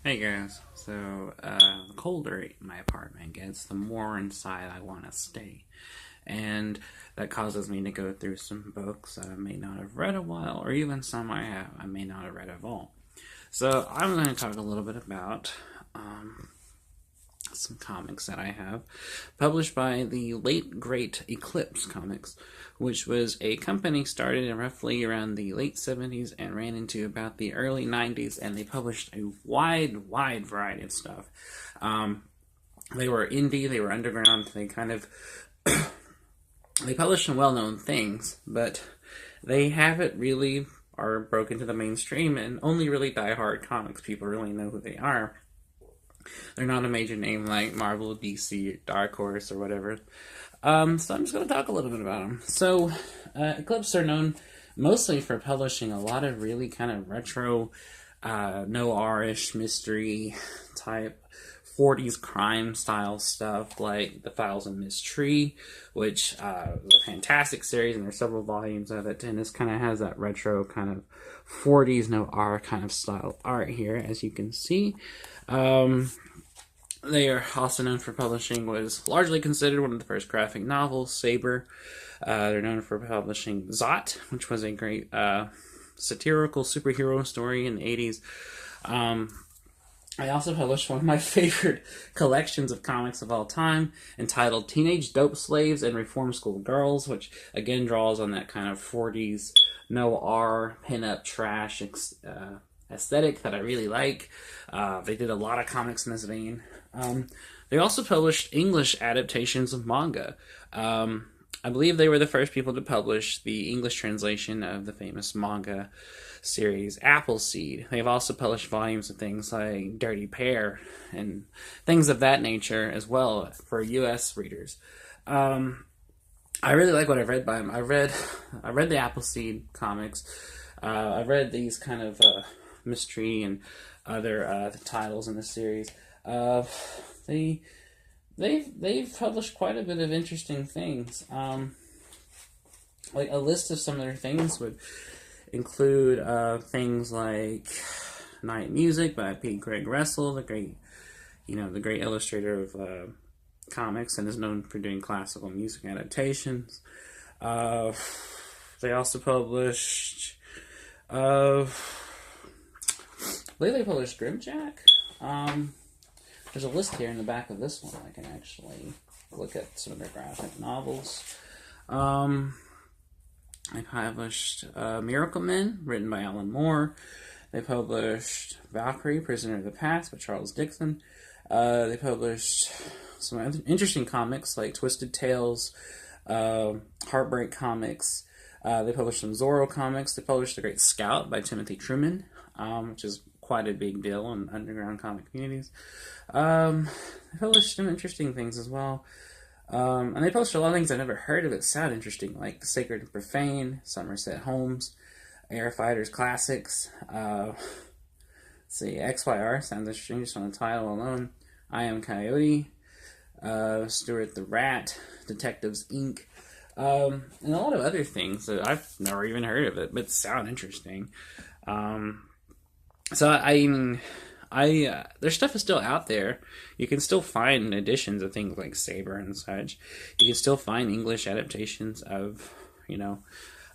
Hey guys, so the colder my apartment gets, the more inside I want to stay. And that causes me to go through some books I may not have read a while, or even some I may not have read at all. So I'm going to talk a little bit about some comics that I have, published by the late great Eclipse Comics, which was a company started in roughly around the late 70s and ran into about the early 90s, and they published a wide variety of stuff. They were indie, they were underground, they published some well-known things, but they haven't really are broken to the mainstream, and only really die-hard comics people really know who they are. They're not a major name like Marvel, DC, Dark Horse, or whatever. So I'm just going to talk a little bit about them. So, Eclipse are known mostly for publishing a lot of really kind of retro, noir-ish mystery type 40s crime style stuff, like The Files of Miss Tree, which is a fantastic series, and there's several volumes of it, and this kind of has that retro kind of 40s noir kind of style art here, as you can see. They are also known for publishing what is largely considered one of the first graphic novels, Saber. They're known for publishing Zot, which was a great satirical superhero story in the 80s. I also published one of my favorite collections of comics of all time, entitled Teenage Dope Slaves and Reform School Girls, which again draws on that kind of 40s noir, pinup trash aesthetic that I really like. They did a lot of comics in this vein. They also published English adaptations of manga. I believe they were the first people to publish the English translation of the famous manga series Appleseed. They've also published volumes of things like Dirty Pair and things of that nature as well for U.S. readers. I really like what I've read by them. I read the Appleseed comics. I read these kind of mystery and other titles in the series. They've published quite a bit of interesting things. Like a list of some of their things would include things like Night Music by P. Greg Russell, the great illustrator of comics, and is known for doing classical music adaptations. They also published, I believe they published Grimjack. There's a list here in the back of this one. I can actually look at some of their graphic novels. I published Miracle Men, written by Alan Moore. They published Valkyrie, Prisoner of the Past by Charles Dixon. They published some other interesting comics like Twisted Tales, Heartbreak Comics. They published some Zorro comics. They published The Great Scout by Timothy Truman, which is quite a big deal in underground comic communities. They published some interesting things as well. And they published a lot of things I never heard of that sound interesting, like The Sacred and Profane, Somerset Holmes, Air Fighters Classics. Let's see, XYR sounds interesting just on the title alone. I Am Coyote, Stuart the Rat, Detectives Inc., and a lot of other things that I've never even heard of it, but sound interesting. So their stuff is still out there. You can still find editions of things like Saber and such. You can still find English adaptations of,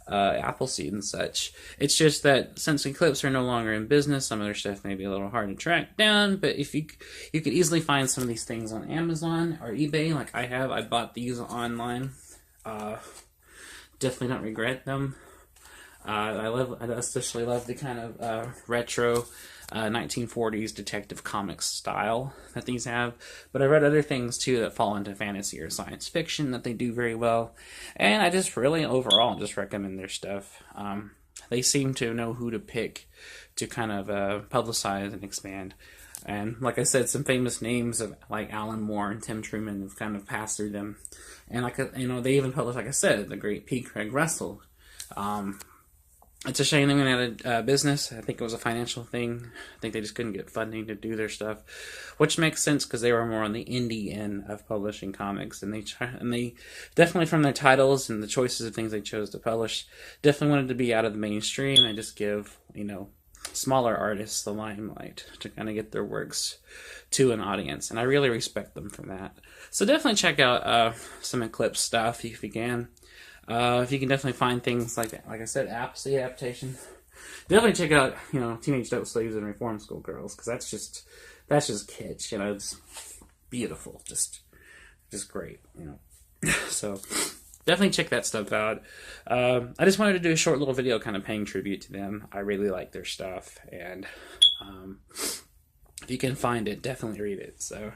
Appleseed and such. It's just that since Eclipse are no longer in business, some of their stuff may be a little hard to track down, but if you could easily find some of these things on Amazon or eBay, like I have. I bought these online. Definitely don't regret them. I especially love the kind of retro 1940s detective comics style that these have. But I read other things too that fall into fantasy or science fiction that they do very well. And I just really overall just recommend their stuff. They seem to know who to pick to kind of publicize and expand. And like I said, some famous names of like Alan Moore and Tim Truman have kind of passed through them. And they even published, like I said, the great P. Craig Russell. It's a shame they went out of business. I think it was a financial thing. I think they just couldn't get funding to do their stuff, which makes sense because they were more on the indie end of publishing comics, and they definitely, from their titles and the choices of things they chose to publish, definitely wanted to be out of the mainstream and just give smaller artists the limelight to kind of get their works to an audience, and I really respect them for that. So definitely check out some Eclipse stuff if you can. If you can definitely find things like that, like I said, the adaptation. Definitely check out, Teenage Dope Slaves and Reform School Girls, because that's just kitsch. It's beautiful, just great. So definitely check that stuff out. I just wanted to do a short little video kind of paying tribute to them. I really like their stuff, and if you can find it, definitely read it. So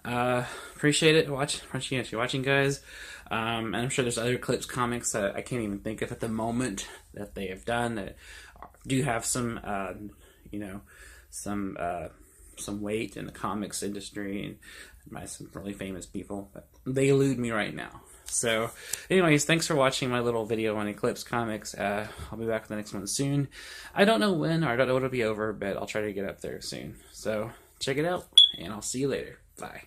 appreciate it. Watching, guys. And I'm sure there's other Eclipse comics that I can't even think of at the moment that they have done that do have some, some weight in the comics industry and by some really famous people, but they elude me right now. So anyways, thanks for watching my little video on Eclipse comics. I'll be back with the next one soon. I don't know when, or I don't know when it'll be over, but I'll try to get up there soon. So check it out, and I'll see you later. Bye.